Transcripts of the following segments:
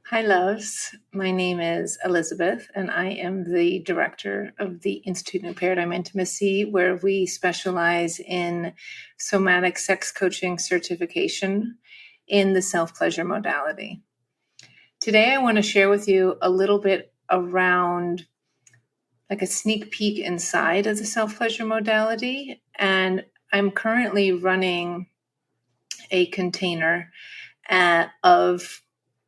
Hi, loves. My name is Elizabeth, and I am the director of the Institute of Paradigm Intimacy, where we specialize in Somatic Sex Coaching Certification in the self-pleasure modality. Today, I want to share with you a little bit around like a sneak peek inside of the self-pleasure modality, and I'm currently running a container of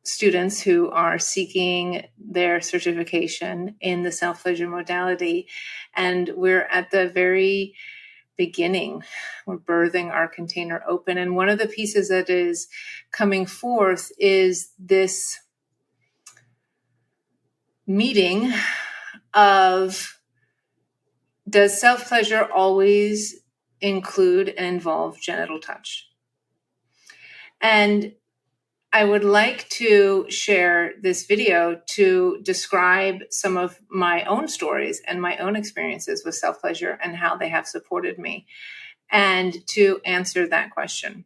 students who are seeking their certification in the self-pleasure modality. And we're at the very beginning. We're birthing our container open. And one of the pieces that is coming forth is this meeting of, does self-pleasure always include and involve genital touch? And I would like to share this video to describe some of my own stories and my own experiences with self-pleasure and how they have supported me, and to answer that question.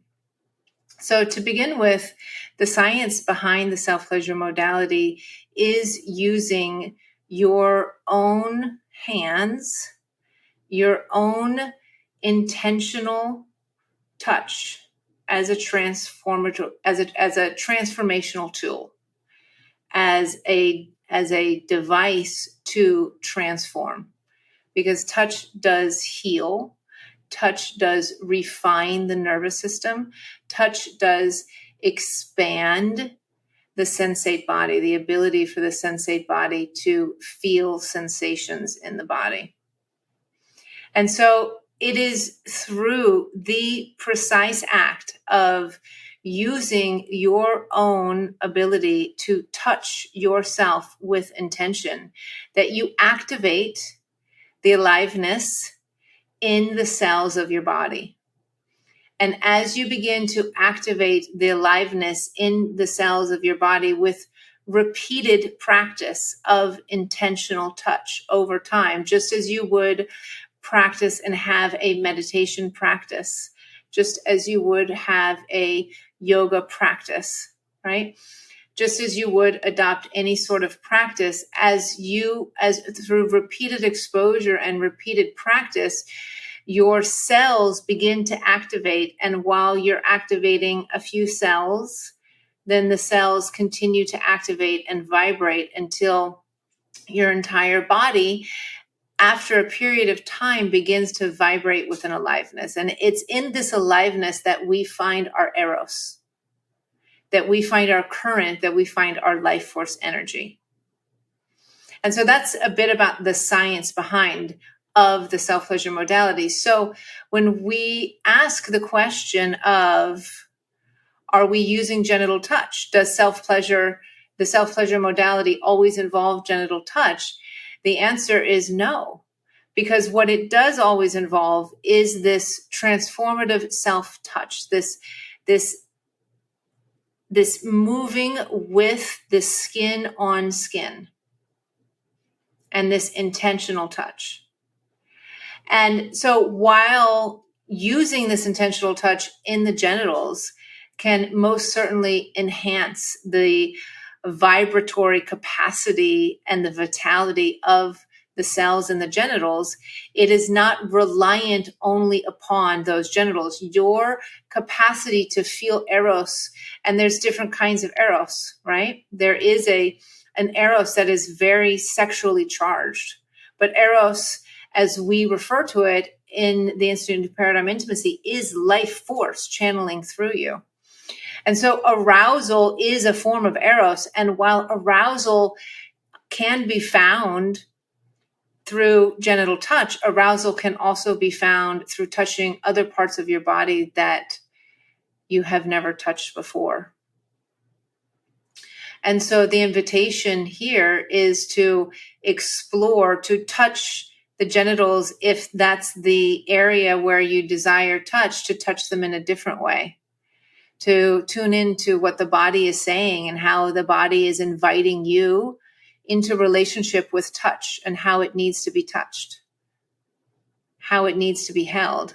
So to begin with, the science behind the self-pleasure modality is using your own hands, your own intentional touch as a transformational tool, as a device to transform, because touch does heal, touch does refine the nervous system, touch does expand the sensate body, the ability for the sensate body to feel sensations in the body. And so it is through the precise act of using your own ability to touch yourself with intention that you activate the aliveness in the cells of your body. And as you begin to activate the aliveness in the cells of your body with repeated practice of intentional touch over time, just as you would practice and have a meditation practice, just as you would have a yoga practice, right? Just as you would adopt any sort of practice, as through repeated exposure and repeated practice, your cells begin to activate. And while you're activating a few cells, then the cells continue to activate and vibrate until your entire body, after a period of time, begins to vibrate with an aliveness. And it's in this aliveness that we find our eros, that we find our current, that we find our life force energy. And so that's a bit about the science behind of the self-pleasure modality. So when we ask the question of, are we using genital touch? Does the self-pleasure modality always involve genital touch? The answer is no, because what it does always involve is this transformative self-touch, this moving with the skin on skin, and this intentional touch. And so while using this intentional touch in the genitals can most certainly enhance the vibratory capacity and the vitality of the cells in the genitals, it is not reliant only upon those genitals. Your capacity to feel eros, and there's different kinds of eros, right? There is an eros that is very sexually charged, but eros, as we refer to it in the Institute of Paradigm Intimacy, is life force channeling through you. And so arousal is a form of eros. And while arousal can be found through genital touch, arousal can also be found through touching other parts of your body that you have never touched before. And so the invitation here is to explore, to touch the genitals, if that's the area where you desire touch, to touch them in a different way, to tune into what the body is saying and how the body is inviting you into relationship with touch and how it needs to be touched, how it needs to be held.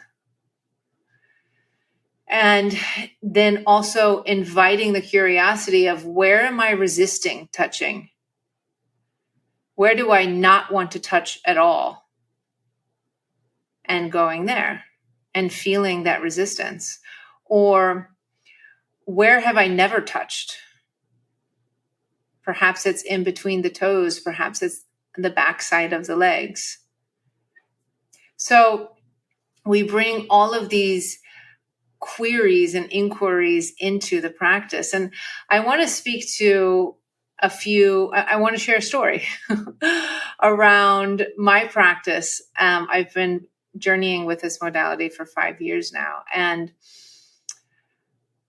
And then also inviting the curiosity of, where am I resisting touching? Where do I not want to touch at all? And going there and feeling that resistance. Or where have I never touched? Perhaps it's in between the toes. Perhaps it's the backside of the legs. So we bring all of these queries and inquiries into the practice. And I want to speak to I want to share a story around my practice. I've been journeying with this modality for 5 years now. And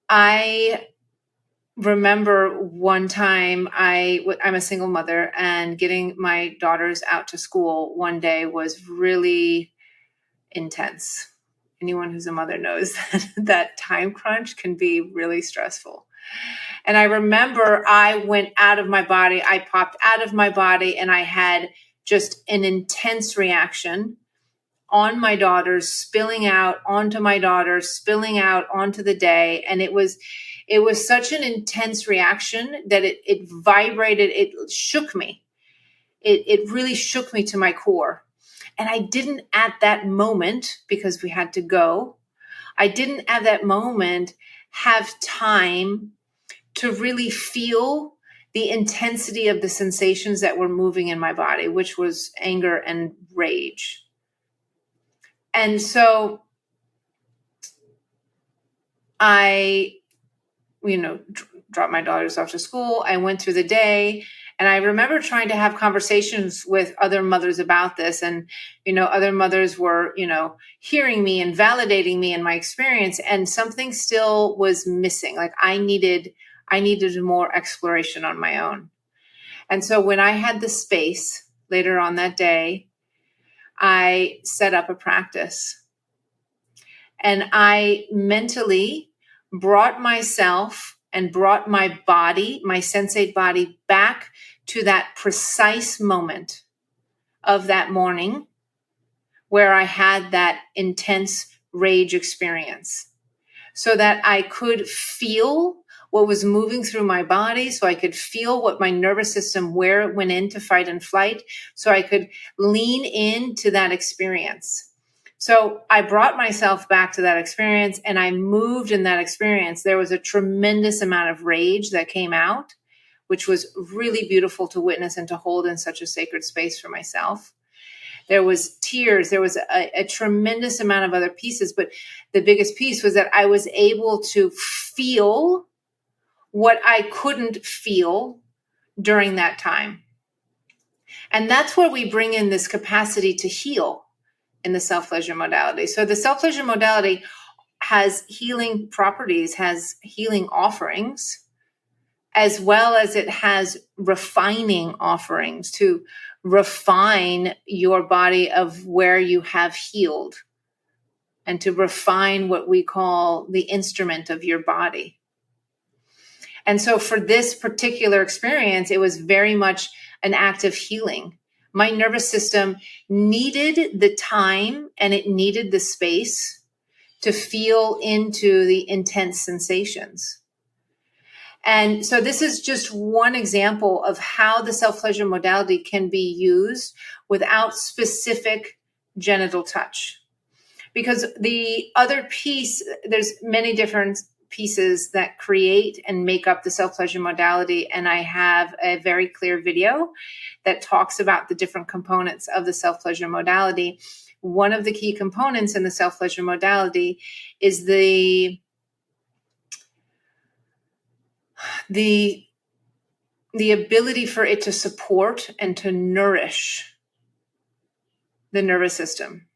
I remember one time I'm a single mother, and getting my daughters out to school one day was really intense. Anyone who's a mother knows that time crunch can be really stressful. And I remember I went out of my body. I popped out of my body, and I had just an intense reaction on my daughters, spilling out onto my daughters, spilling out onto the day. And it was such an intense reaction that it vibrated. It shook me. It really shook me to my core. And I didn't at that moment, because we had to go, I didn't at that moment have time to really feel the intensity of the sensations that were moving in my body, which was anger and rage. And so I, dropped my daughters off to school. I went through the day, and I remember trying to have conversations with other mothers about this. And, other mothers were, hearing me and validating me in my experience. And something still was missing. Like I needed more exploration on my own. And so when I had the space later on that day, I set up a practice. And I mentally brought myself and brought my body, my sensate body, back to that precise moment of that morning where I had that intense rage experience, so that I could feel what was moving through my body, so I could feel what my nervous system, where it went into fight and flight, so I could lean into that experience. So I brought myself back to that experience, and I moved in that experience. There was a tremendous amount of rage that came out, which was really beautiful to witness and to hold in such a sacred space for myself. There was tears. There was a tremendous amount of other pieces. But the biggest piece was that I was able to feel what I couldn't feel during that time. And that's where we bring in this capacity to heal in the self-pleasure modality. So the self-pleasure modality has healing properties, has healing offerings, as well as it has refining offerings to refine your body of where you have healed, and to refine what we call the instrument of your body. And so for this particular experience, it was very much an act of healing. My nervous system needed the time and it needed the space to feel into the intense sensations. And so this is just one example of how the self-pleasure modality can be used without specific genital touch. Because the other piece, there's many different pieces that create and make up the self-pleasure modality. And I have a very clear video that talks about the different components of the self-pleasure modality. One of the key components in the self-pleasure modality is the ability for it to support and to nourish the nervous system.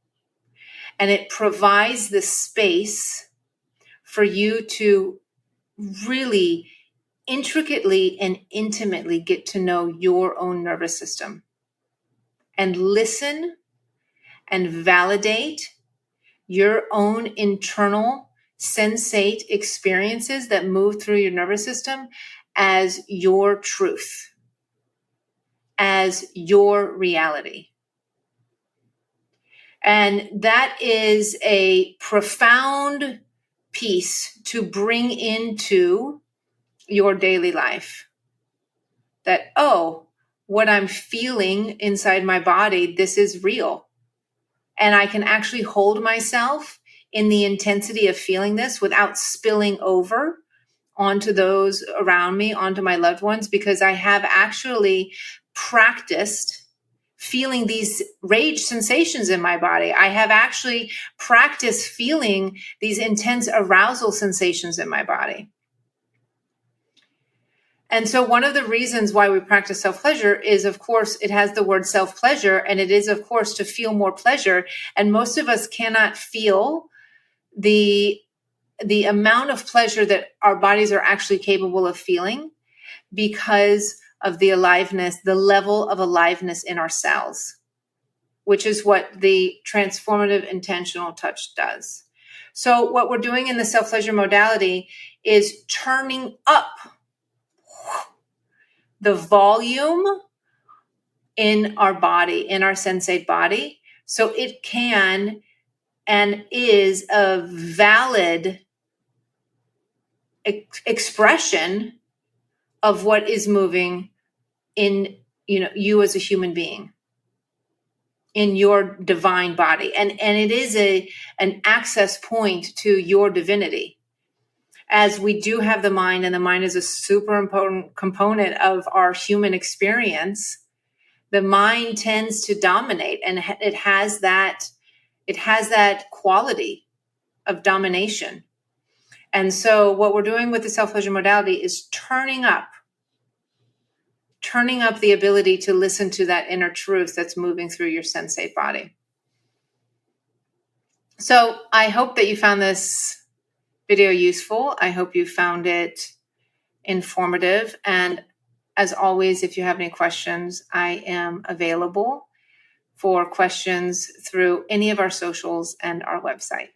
And it provides the space for you to really intricately and intimately get to know your own nervous system and listen and validate your own internal sensate experiences that move through your nervous system as your truth, as your reality. And that is a profound piece to bring into your daily life. That, oh, what I'm feeling inside my body, this is real. And I can actually hold myself in the intensity of feeling this without spilling over onto those around me, onto my loved ones, because I have actually practiced feeling these rage sensations in my body. I have actually practiced feeling these intense arousal sensations in my body. And so one of the reasons why we practice self-pleasure is, of course, it has the word self-pleasure, and it is, of course, to feel more pleasure. And most of us cannot feel the amount of pleasure that our bodies are actually capable of feeling because of the aliveness, the level of aliveness in our cells, which is what the transformative intentional touch does. So what we're doing in the self-pleasure modality is turning up the volume in our body, in our sensate body, so it can and is a valid expression of what is moving in, you as a human being, in your divine body. And it is an access point to your divinity. As we do have the mind, and the mind is a super important component of our human experience, the mind tends to dominate, and it has that quality of domination. And so what we're doing with the self-pleasure modality is turning up the ability to listen to that inner truth that's moving through your sensate body. So I hope that you found this video useful. I hope you found it informative. And as always, if you have any questions, I am available for questions through any of our socials and our website.